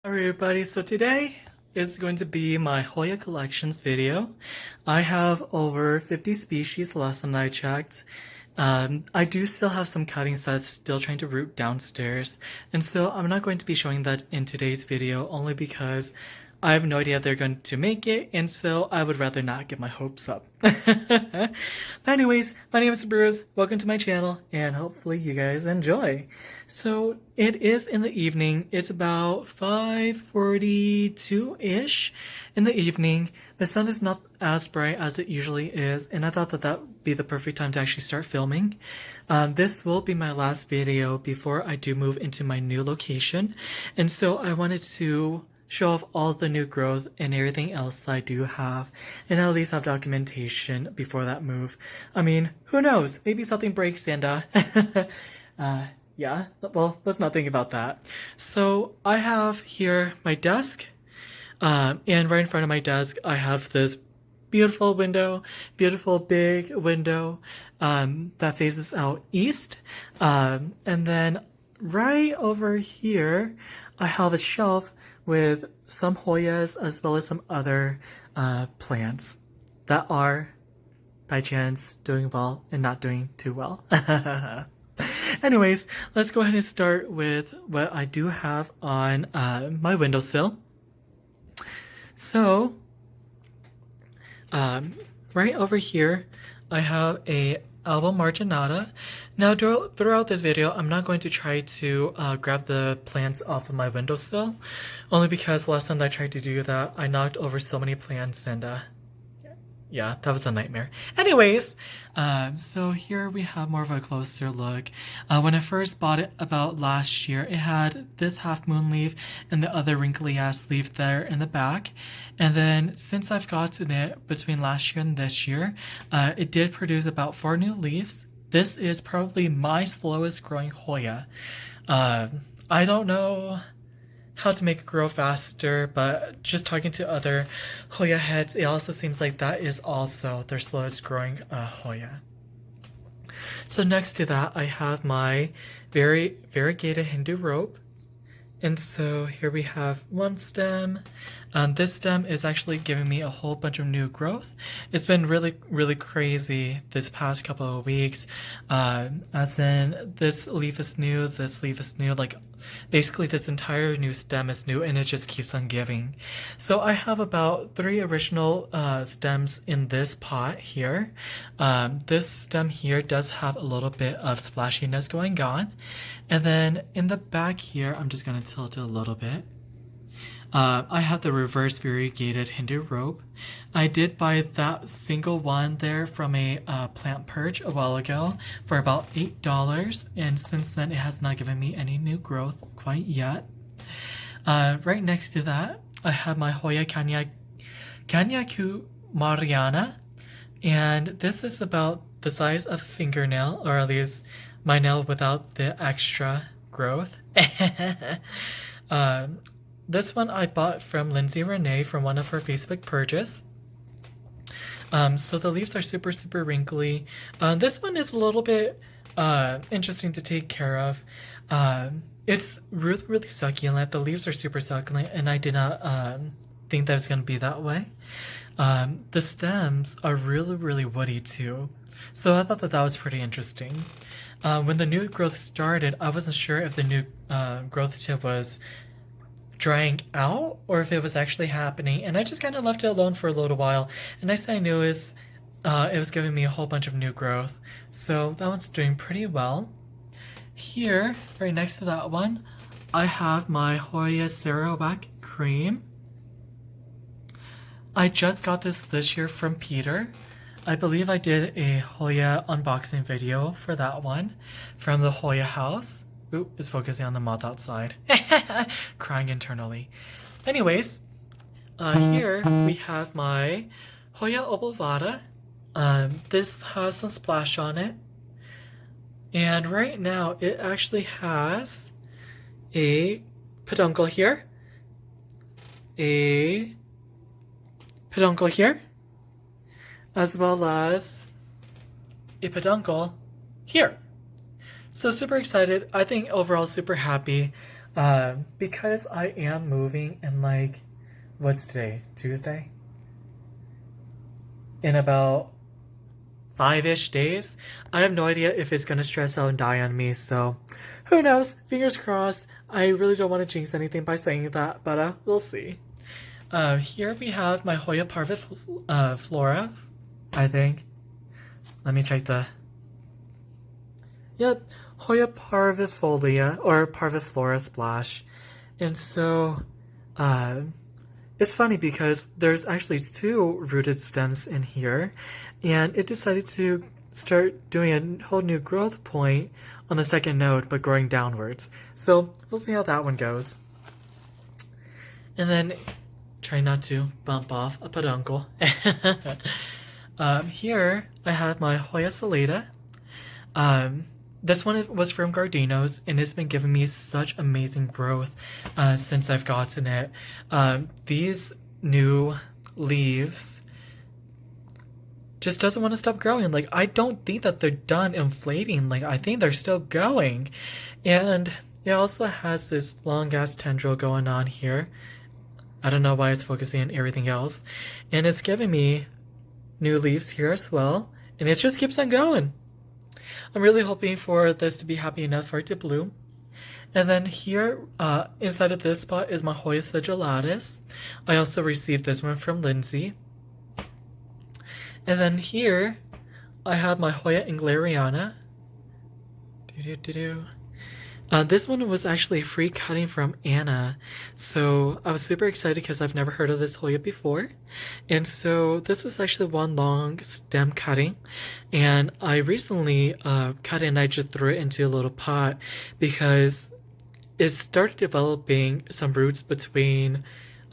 Alright everybody, so today is going to be my Hoya collections video. I have over 50 species last time that I checked. I do still have some cutting sets still trying to root downstairs, and so I'm not going to be showing that in today's video only because I have no idea if they're going to make it, and so I would rather not get my hopes up. But anyways, my name is Bruce, welcome to my channel, and hopefully you guys enjoy. So it is in the evening, it's about 5:42-ish in the evening. The sun is not as bright as it usually is, and I thought that that would be the perfect time to actually start filming. This will be my last video before I do move into my new location, and so I wanted to show off all the new growth and everything else that I do have, and at least have documentation before that move. I mean, who knows? Maybe something breaks and yeah, well, let's not think about that. So I have here my desk, and right in front of my desk I have this beautiful window, beautiful big window that faces out east, and then right over here I have a shelf with some Hoyas as well as some other plants that are by chance doing well and not doing too well. Anyways, let's go ahead and start with what I do have on my windowsill. So, right over here, I have a Alba marginata. Now, throughout this video, I'm not going to try to grab the plants off of my windowsill, only because last time that I tried to do that, I knocked over so many plants and yeah, that was a nightmare. Anyways, so here we have more of a closer look. When I first bought it about last year, it had this half moon leaf and the other wrinkly ass leaf there in the back. And then since I've gotten it between last year and this year, it did produce about 4 new leaves. This is probably my slowest growing Hoya. I don't know how to make it grow faster, but just talking to other Hoya heads, it also seems like that is also their slowest growing Hoya. So next to that, I have my variegated Hindu rope. And so here we have one stem. This stem is actually giving me a whole bunch of new growth. It's been really crazy this past couple of weeks. As in, this leaf is new, this leaf is new, like basically this entire new stem is new and it just keeps on giving. So I have about 3 original stems in this pot here. This stem here does have a little bit of splashiness going on. And then in the back here, I'm just going to tilt it a little bit. I have the reverse variegated Hindu rope. I did buy that single one there from a plant perch a while ago for about $8, and since then it has not given me any new growth quite yet. Right next to that, I have my Hoya Moreliai, and this is about the size of a fingernail, or at least my nail without the extra growth. This one I bought from Lindsay Renee from one of her Facebook purges. So the leaves are super wrinkly. This one is a little bit interesting to take care of. It's really succulent. The leaves are super succulent, and I did not think that was going to be that way. The stems are really woody too. So I thought that that was pretty interesting. When the new growth started, I wasn't sure if the new growth tip was drying out or if it was actually happening, and I just kind of left it alone for a little while, and next thing I knew is it was giving me a whole bunch of new growth. So that one's doing pretty well. Here, right next to that one, I have my Hoya Sarawak cream. I just got this year from Peter. I believe I did a Hoya unboxing video for that one from the Hoya house. Ooh, it's focusing on the moth outside. Crying internally. Anyways, here we have my Hoya Obscura. This has some splash on it. And right now it actually has a peduncle here. A peduncle here. As well as a peduncle here. So super excited. I think overall super happy. Because I am moving in like, what's today? Tuesday? In about 5-ish days. I have no idea if it's gonna stress out and die on me, so who knows? Fingers crossed. I really don't want to jinx anything by saying that, but we'll see. Here we have my Hoya Parviflora, I think. Let me check the... Yep, Hoya Parvifolia, or Parviflora Splash. And so, it's funny because there's actually 2 rooted stems in here, and it decided to start doing a whole new growth point on the second node, but growing downwards. So we'll see how that one goes. And then try not to bump off a peduncle. Here I have my Hoya Salata. This one was from Gardeno's, and it's been giving me such amazing growth since I've gotten it. These new leaves just doesn't want to stop growing. Like, I don't think that they're done inflating. Like, I think they're still going. And it also has this long-ass tendril going on here. I don't know why it's focusing on everything else. And it's giving me new leaves here as well. And it just keeps on going. I'm really hoping for this to be happy enough for it to bloom. And then here, inside of this spot is my Hoya Sigillatus. I also received this one from Lindsay. And then here, I have my Hoya Glariana. This one was actually a free cutting from Anna, so I was super excited because I've never heard of this Hoya before. And so this was actually one long stem cutting, and I recently cut it and I just threw it into a little pot because it started developing some roots between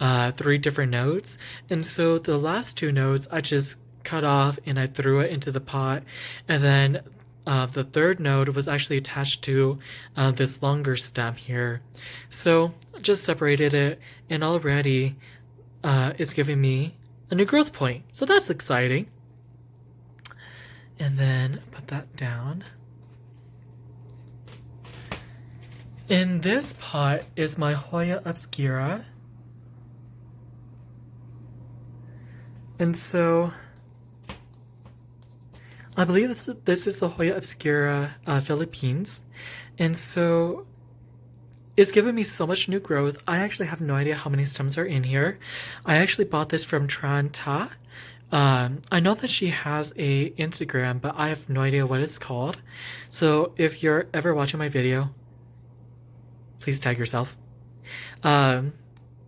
3 different nodes. And so the last 2 nodes I just cut off and I threw it into the pot, and then the 3rd node was actually attached to this longer stem here. So just separated it, and already it's giving me a new growth point. So that's exciting. And then put that down. In this pot is my Hoya Obscura. And so I believe this is the Hoya Obscura Philippines, and so it's given me so much new growth. I actually have no idea how many stems are in here. I actually bought this from Tran Ta. I know that she has a Instagram, but I have no idea what it's called. So if you're ever watching my video, please tag yourself.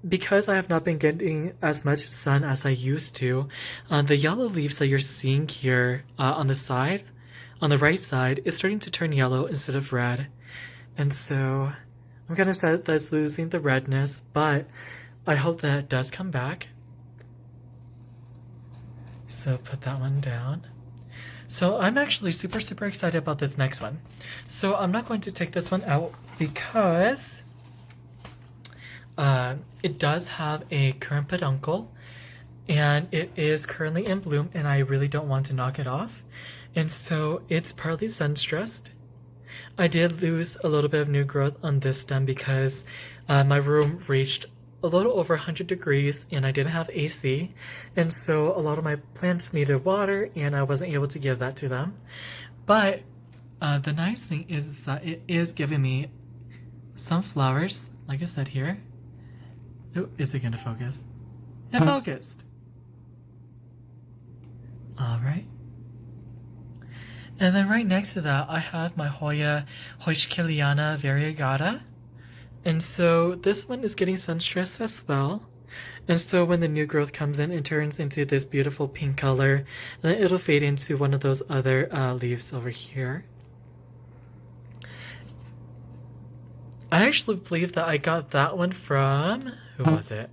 Because I have not been getting as much sun as I used to, the yellow leaves that you're seeing here on the side, on the right side, is starting to turn yellow instead of red. And so I'm kind of sad that it's losing the redness, but I hope that it does come back. So put that one down. So I'm actually super excited about this next one. So I'm not going to take this one out because it does have a current peduncle, and it is currently in bloom, and I really don't want to knock it off. And so it's partly sun stressed. I did lose a little bit of new growth on this stem because my room reached a little over 100 degrees and I didn't have AC, and so a lot of my plants needed water and I wasn't able to give that to them. But the nice thing is that it is giving me some flowers, like I said here. Oh, is it going to focus? It focused. Alright. And then right next to that, I have my Hoya Hoskiliana Variagata. And so this one is getting sun stressed as well. And so when the new growth comes in, it turns into this beautiful pink color. And then it'll fade into one of those other leaves over here. I actually believe that I got that one from... Who was it?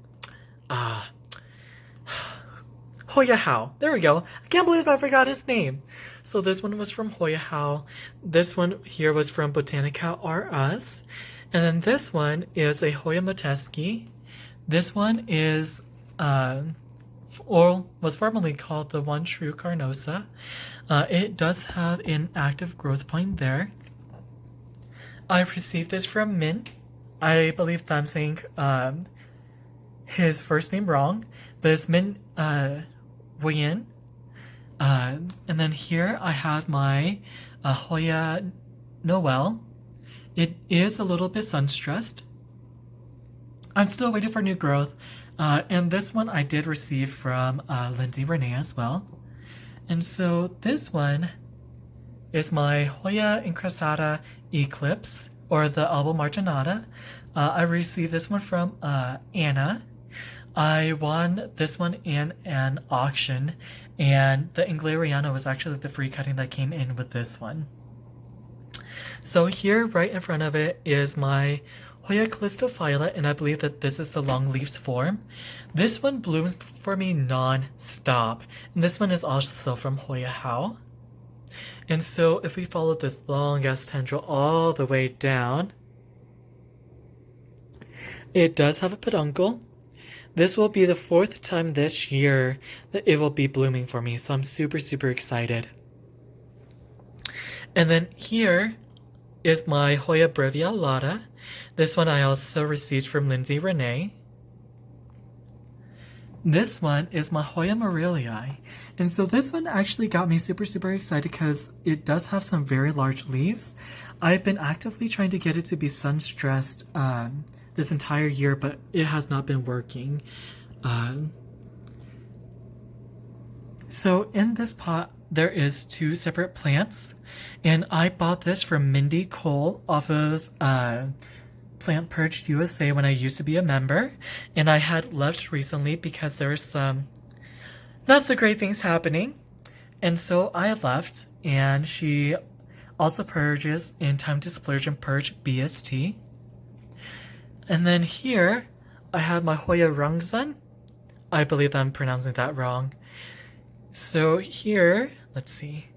Hoya How. There we go. I can't believe I forgot his name. So this one was from Hoya How. This one here was from Botanica R Us. And then this one is a Hoya Mutesky. This one is, or was formerly called the One True Carnosa. It does have an active growth point there. I received this from Min. I believe that I'm saying his first name wrong, but it's Min Nguyen. And then here I have my Hoya Noel. It is a little bit sun stressed. I'm still waiting for new growth. And this one I did receive from Lindsay Renee as well. And so this one is my Hoya Incrusata Eclipse, or the Alba Marginata. I received this one from Anna. I won this one in an auction, and the Glariana was actually the free cutting that came in with this one. So here, right in front of it, is my Hoya Callistophila, and I believe that this is the long leaves form. This one blooms for me non-stop, and this one is also from Hoya How. And so if we follow this long-ass tendril all the way down, it does have a peduncle. This will be the 4th time this year that it will be blooming for me, so I'm super, super excited. And then here is my Hoya Breviolata. This one I also received from Lindsay Renee. This one is my Hoya Moreliai. And so this one actually got me super, super excited because it does have some very large leaves. I've been actively trying to get it to be sun stressed this entire year, but it has not been working. So in this pot, there is 2 separate plants, and I bought this from Mindy Cole off of Plant Purge USA when I used to be a member, and I had left recently because there were some not so great things happening, and so I left, and she also purges in Time to Splurge and Purge BST. And then here, I have my Hoya Rungsan. I believe I'm pronouncing that wrong. So here, let's see,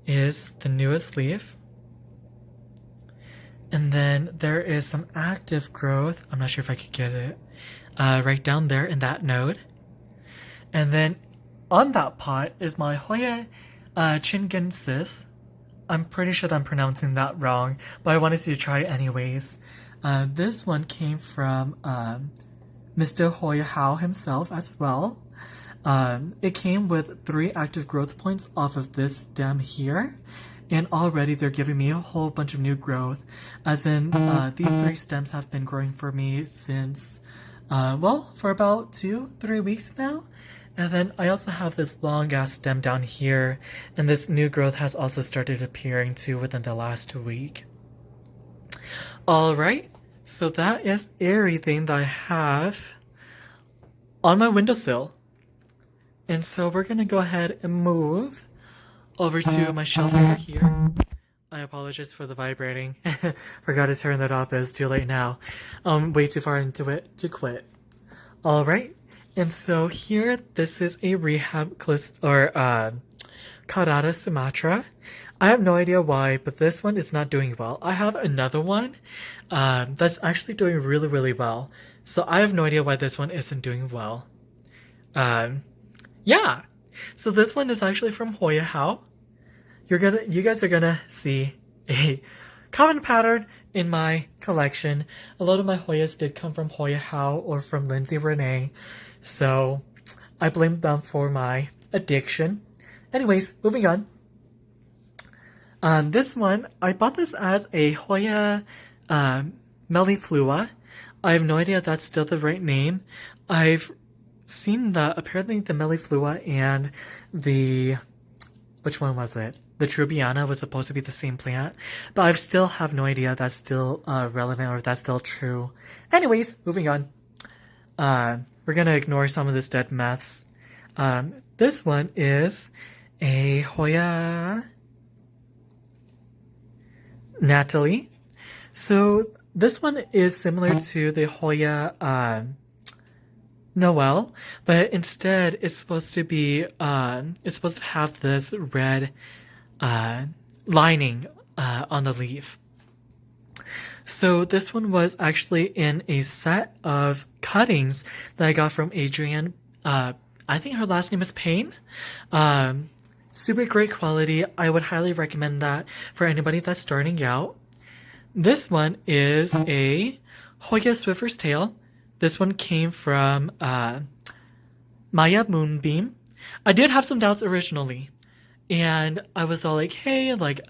is the newest leaf. And then there is some active growth. I'm not sure if I could get it right down there in that node. And then on that pot is my Hoya Chingensis. I'm pretty sure that I'm pronouncing that wrong, but I wanted to try it anyways. This one came from Mr. Hoya How himself as well. It came with 3 active growth points off of this stem here, and already they're giving me a whole bunch of new growth, as in these 3 stems have been growing for me since, well, for about 2-3 weeks now. And then I also have this long ass stem down here, and this new growth has also started appearing too within the last week. Alright, so that is everything that I have on my windowsill. And so we're going to go ahead and move over to my shelf over here. I apologize for the vibrating. Forgot to turn that off, but it's too late now. I'm way too far into it to quit. Alright, and so here, this is a rehab Caudata Sumatra. I have no idea why, but this one is not doing well. I have another one that's actually doing really, really well. So I have no idea why this one isn't doing well. Yeah. So this one is actually from Hoya How. You guys are gonna see a common pattern in my collection. A lot of my Hoyas did come from Hoya How or from Lindsay Renee. So I blame them for my addiction. Anyways, moving on. This one, I bought this as a Hoya Melliflua. I have no idea if that's still the right name. I've seen that apparently the Melliflua and the, which one was it? The Trubiana was supposed to be the same plant, but I still have no idea if that's still relevant or if that's still true. Anyways, moving on. We're gonna ignore some of this dead meths. This one is a Hoya Natalie. So this one is similar to the Hoya Noel, but instead it's supposed to be it's supposed to have this red lining on the leaf. So this one was actually in a set of cuttings that I got from Adrienne. I think her last name is Payne. Super great quality. I would highly recommend that for anybody that's starting out. This one is a Hoya Swiffer's Tail. This one came from Maya Moonbeam. I did have some doubts originally, and I was all like, hey, like,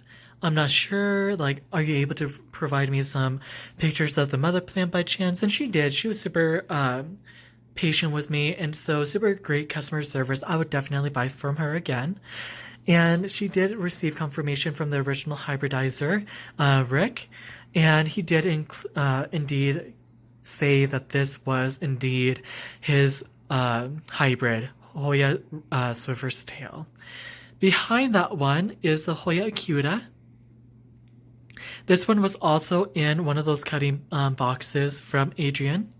I'm not sure, like, are you able to provide me some pictures of the mother plant by chance? And she did. She was super patient with me, and so super great customer service. I would definitely buy from her again. And she did receive confirmation from the original hybridizer, Rick, and he did indeed say that this was indeed his hybrid, Hoya Swiffer's Tail. Behind that one is the Hoya Obscura. This one was also in one of those cutting boxes from Adrian.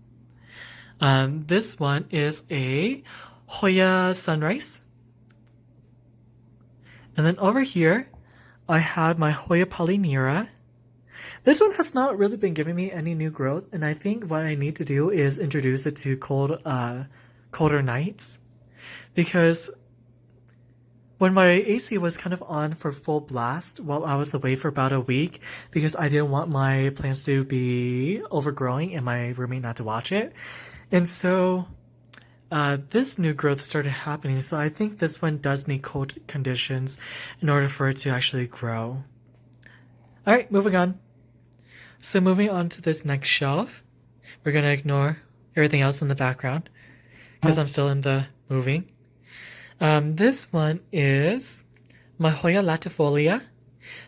This one is a Hoya Sunrise. And then over here, I have my Hoya Polymira. This one has not really been giving me any new growth, and I think what I need to do is introduce it to colder nights. Because when my AC was kind of on for full blast while I was away for about a week, because I didn't want my plants to be overgrowing and my roommate not to watch it. And so this new growth started happening, so I think this one does need cold conditions in order for it to actually grow. Alright, moving on. So moving on to this next shelf, we're going to ignore everything else in the background because I'm still in the moving. This one is my Hoya latifolia.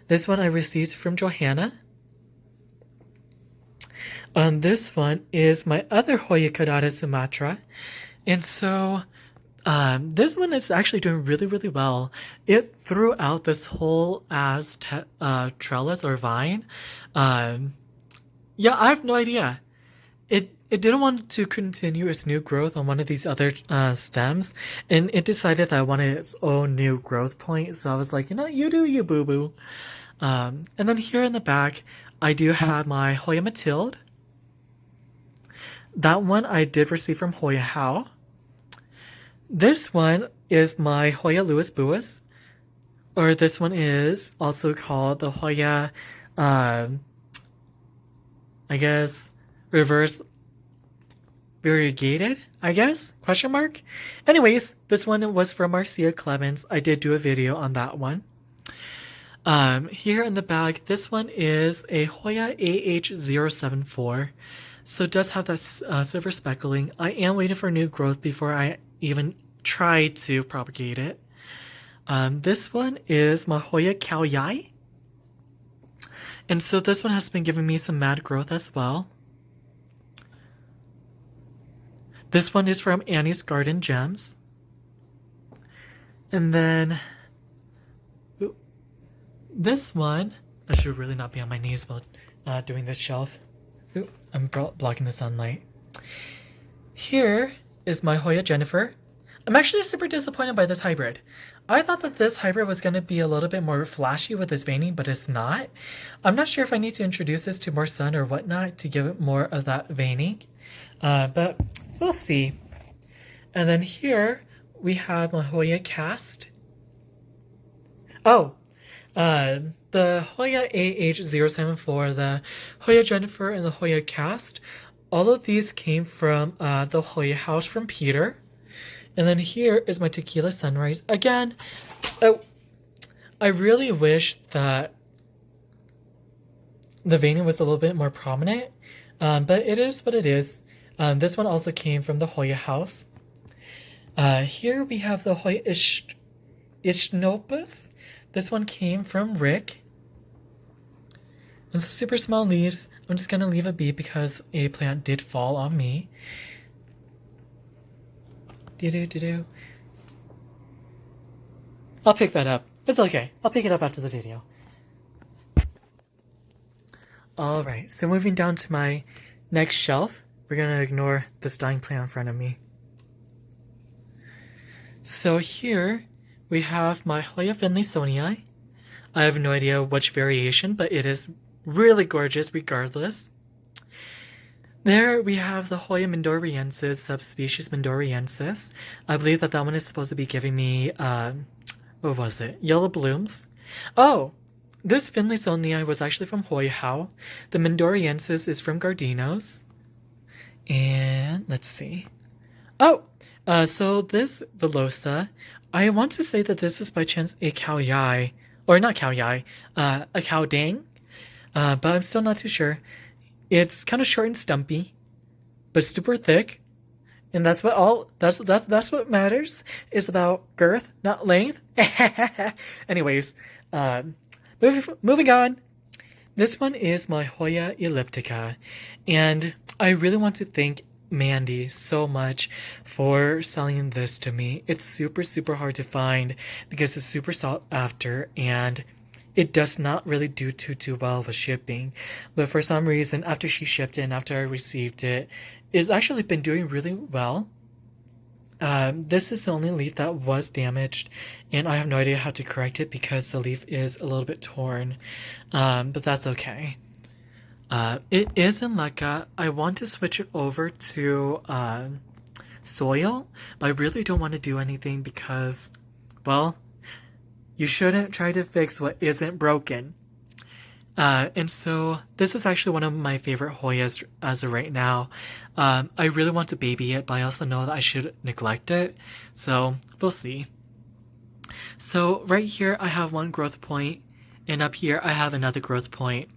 This one I received from Johanna. This one is my other Hoya Caudata Sumatra. And so this one is actually doing really, really well. It threw out this whole trellis or vine. Yeah, I have no idea. It didn't want to continue its new growth on one of these other stems, and it decided that it wanted its own new growth point. So I was like, you know, you do you, boo boo. And then here in the back, I do have my Hoya Matilde. That one I did receive from Hoya How. This one is my Hoya Louis Buis, or this one is also called the Hoya, I guess, reverse variegated, I guess, question mark. Anyways, this one was from Marcia Clemens. I did do a video on that one. Here in the bag, this one is a Hoya AH074. So it does have that silver speckling. I am waiting for new growth before I even try to propagate it. This one is my Hoya Kaoyai. And so this one has been giving me some mad growth as well. This one is from Annie's Garden Gems. And then this one, I should really not be on my knees while doing this shelf. Ooh, I'm blocking the sunlight. Here is my Hoya Jennifer. I'm actually super disappointed by this hybrid. I thought that this hybrid was going to be a little bit more flashy with this veining, but it's not. I'm not sure if I need to introduce this to more sun or whatnot to give it more of that veining, but we'll see. And then here we have my Hoya Cast. Oh, the Hoya AH074, the Hoya Jennifer, and the Hoya Cast, all of these came from the Hoya House from Peter. And then here is my Tequila Sunrise. Again, I really wish that the veining was a little bit more prominent, but it is what it is. This one also came from the Hoya House. Here we have the Hoya Ischnopus. This one came from Rick. It's super small leaves. I'm just going to leave it be because a plant did fall on me. I'll pick that up. It's okay. I'll pick it up after the video. Alright, so moving down to my next shelf, we're going to ignore this dying plant in front of me. So here we have my Hoya Finlaysonii. I have no idea which variation, but it is really gorgeous regardless. There we have the Hoya Mindoriensis, subspecies Mindoriensis. I believe that one is supposed to be giving me, what was it? Yellow blooms. Oh, this Finlaysonii was actually from Hoya. The Mindoriensis is from Gardino's. And let's see. Oh, so this Velosa, I want to say that this is by chance a Cow Yai, or not Cow Yai, a Cow Dang, but I'm still not too sure. It's kind of short and stumpy, but super thick, and that's what matters. Is about girth, not length. Anyways, moving on. This one is my Hoya elliptica, and I really want to thank Mandy so much for selling this to me. It's super hard to find because it's super sought after, and it does not really do too well with shipping. But for some reason, after she shipped it and after I received it, it's actually been doing really well. This is the only leaf that was damaged, and I have no idea how to correct it because the leaf is a little bit torn, but that's okay. It is in Leca. I want to switch it over to soil, but I really don't want to do anything because, well, you shouldn't try to fix what isn't broken. And so this is actually one of my favorite Hoyas as of right now. I really want to baby it, but I also know that I should neglect it. So we'll see. So right here I have one growth point, and up here I have another growth point.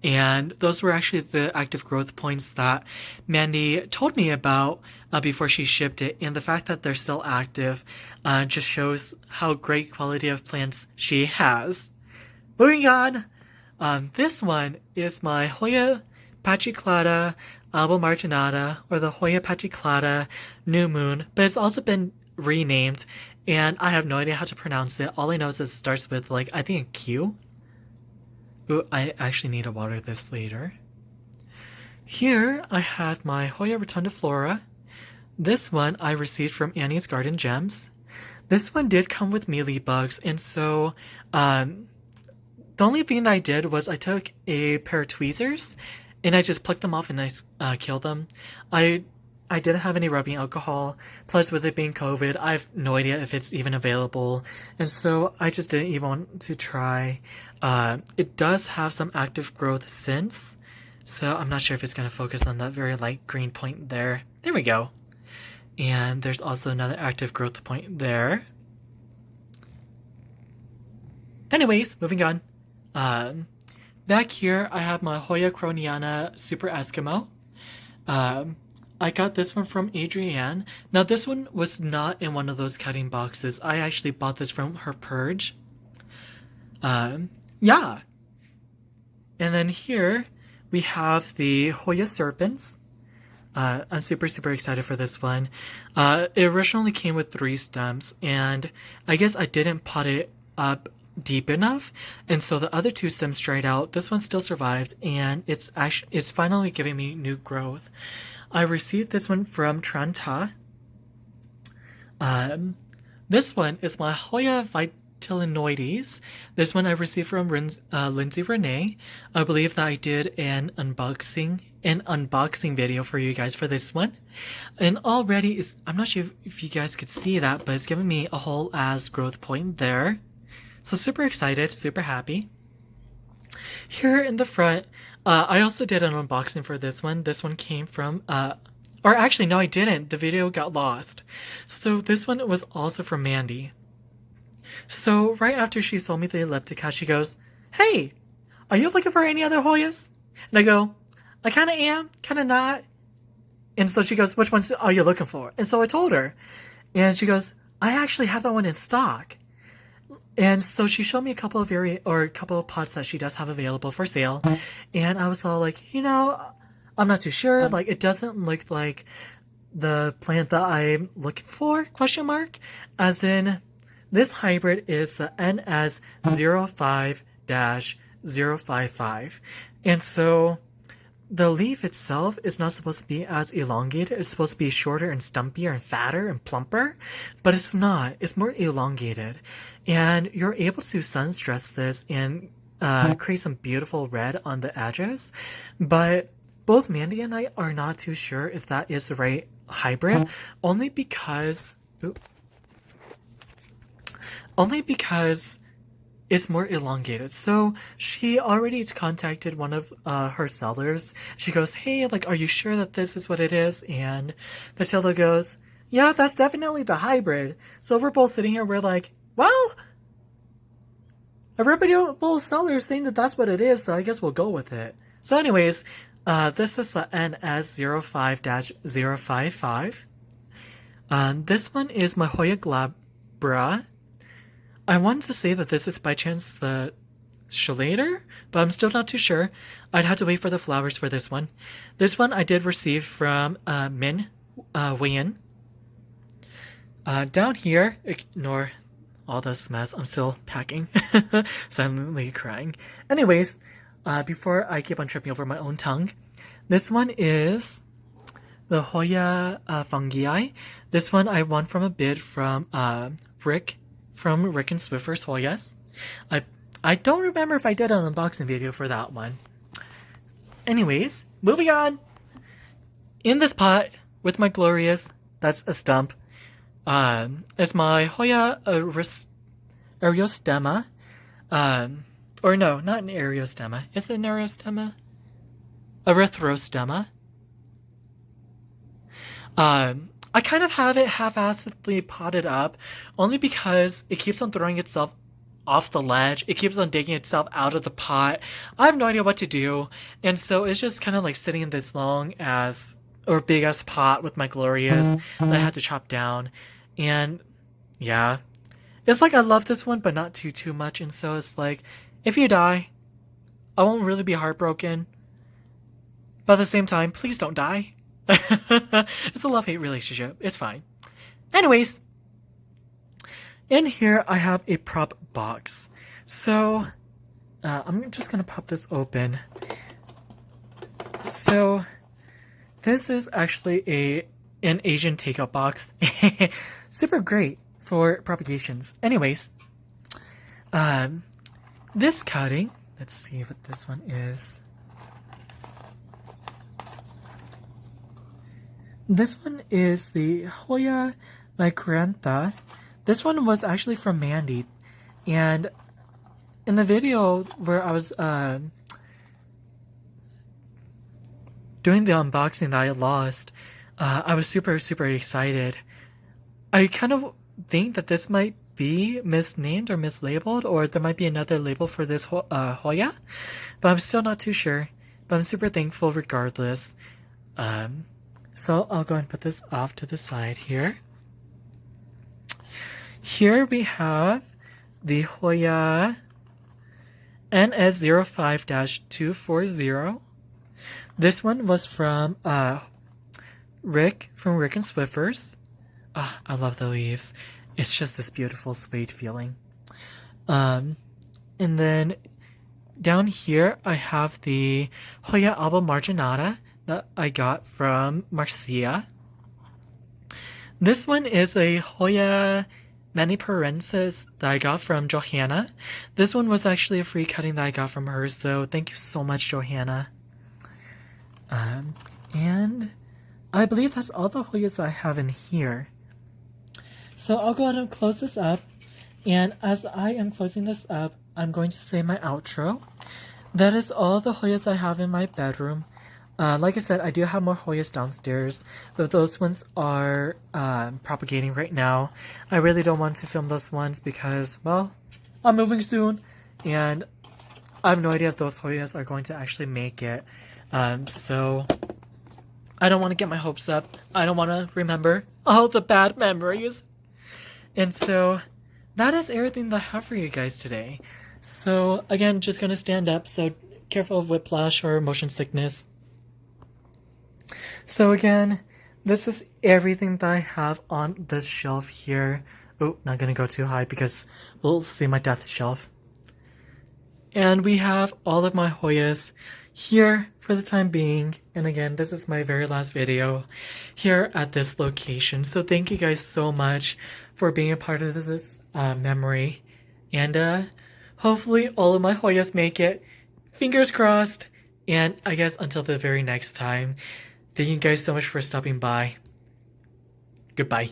And those were actually the active growth points that Mandy told me about before she shipped it. And the fact that they're still active just shows how great quality of plants she has. Moving on. This one is my Hoya Pachiclata Alba Marginata, or the Hoya Pachiclata New Moon, but it's also been renamed, and I have no idea how to pronounce it. All I know is it starts with, like, I think a Q. Ooh, I actually need to water this later. Here I have my Hoya Rotundiflora. This one I received from Annie's Garden Gems. This one did come with mealy bugs, and so, the only thing that I did was I took a pair of tweezers and I just plucked them off and I killed them. I didn't have any rubbing alcohol. Plus, with it being COVID, I have no idea if it's even available. And so I just didn't even want to try. It does have some active growth since. So I'm not sure if it's going to focus on that very light green point there. There we go. And there's also another active growth point there. Anyways, moving on. Back here, I have my Hoya Glariana Super Eskimo. I got this one from Adrienne. Now, this one was not in one of those cutting boxes. I actually bought this from her purge. Yeah. And then here, we have the Hoya Serpents. I'm super excited for this one. It originally came with 3 stems, and I guess I didn't pot it up deep enough, and so the other 2 stems dried out. This one still survived, and it's finally giving me new growth. I received this one from Tranta. This one is my Hoya Vitilinoides. This one I received from Lindsay Renee. I believe that I did an unboxing video for you guys for this one, and already I'm not sure if you guys could see that, but it's giving me a whole ass growth point there. So super excited, super happy. Here in the front, I also did an unboxing for this one. This one came from, or actually, no, I didn't. The video got lost. So this one was also from Mandy. So right after she sold me the elliptica, she goes, "Hey, are you looking for any other Hoyas?" And I go, "I kind of am, kind of not." And so she goes, "Which ones are you looking for?" And so I told her. And she goes, "I actually have that one in stock." And so she showed me a couple of pots that she does have available for sale. And I was all like, I'm not too sure. Like, it doesn't look like the plant that I'm looking for, question mark. As in, this hybrid is the NS05-055. And so the leaf itself is not supposed to be as elongated. It's supposed to be shorter and stumpier and fatter and plumper, but it's not. It's more elongated. And you're able to sun stress this and create some beautiful red on the edges. But both Mandy and I are not too sure if that is the right hybrid, only because is more elongated. So she already contacted one of her sellers. She goes, hey, like, are you sure that this is what it is? And the seller goes, yeah, that's definitely the hybrid. So we're both sitting here, we're like, well, a reputable seller is saying that that's what it is, so I guess we'll go with it. So anyways, this is the NS05-055. This one is my Hoya Glabra. I wanted to say that this is by chance the Shalater, but I'm still not too sure. I'd have to wait for the flowers for this one. This one I did receive from Min Wayan. Down here, ignore all this mess. I'm still packing, silently crying. Anyways, before I keep on tripping over my own tongue, this one is the Hoya Fungi. This one I won from a bid from Rick and Swiffer's Hoyas. I don't remember if I did an unboxing video for that one. Anyways, moving on. In this pot with my glorious, that's a stump, is my Hoya Eriostema. Or no, not an Eriostema. Is it an Eriostema? Erythrostema. I kind of have it half-assedly potted up, only because it keeps on throwing itself off the ledge. It keeps on digging itself out of the pot. I have no idea what to do, and so it's just kind of like sitting in this big ass pot with my glorious that I had to chop down. And yeah, it's like I love this one, but not too much. And so it's like, if you die, I won't really be heartbroken, but at the same time, please don't die. It's a love-hate relationship. It's fine. Anyways, in here I have a prop box. So I'm just gonna pop this open. So this is actually an Asian takeout box. Super great for propagations. Anyways, this cutting, let's see what this one is. This one is the Hoya Migranta. This one was actually from Mandy, and in the video where I was doing the unboxing that I lost, I was super excited. I kind of think that this might be misnamed or mislabeled, or there might be another label for this Hoya, but I'm still not too sure. But I'm super thankful regardless. So I'll go and put this off to the side here. Here we have the Hoya NS05-240. This one was from Rick and Swiffer's. I love the leaves. It's just this beautiful suede feeling. And then down here I have the Hoya Marginata that I got from Marcia. This one is a Hoya Mindoriensis that I got from Johanna. This one was actually a free cutting that I got from her, so thank you so much, Johanna. And I believe that's all the Hoyas I have in here. So I'll go ahead and close this up, and as I am closing this up, I'm going to say my outro. That is all the Hoyas I have in my bedroom. Like I said, I do have more Hoyas downstairs, but those ones are propagating right now. I really don't want to film those ones because, well, I'm moving soon, and I have no idea if those Hoyas are going to actually make it. So I don't want to get my hopes up. I don't want to remember all the bad memories. And so that is everything that I have for you guys today. So again, just going to stand up, so careful of whiplash or motion sickness. So again, this is everything that I have on this shelf here. Oh, not gonna go too high because we'll see my death shelf. And we have all of my Hoyas here for the time being. And again, this is my very last video here at this location. So thank you guys so much for being a part of this memory. And hopefully all of my Hoyas make it. Fingers crossed. And I guess until the very next time. Thank you guys so much for stopping by. Goodbye.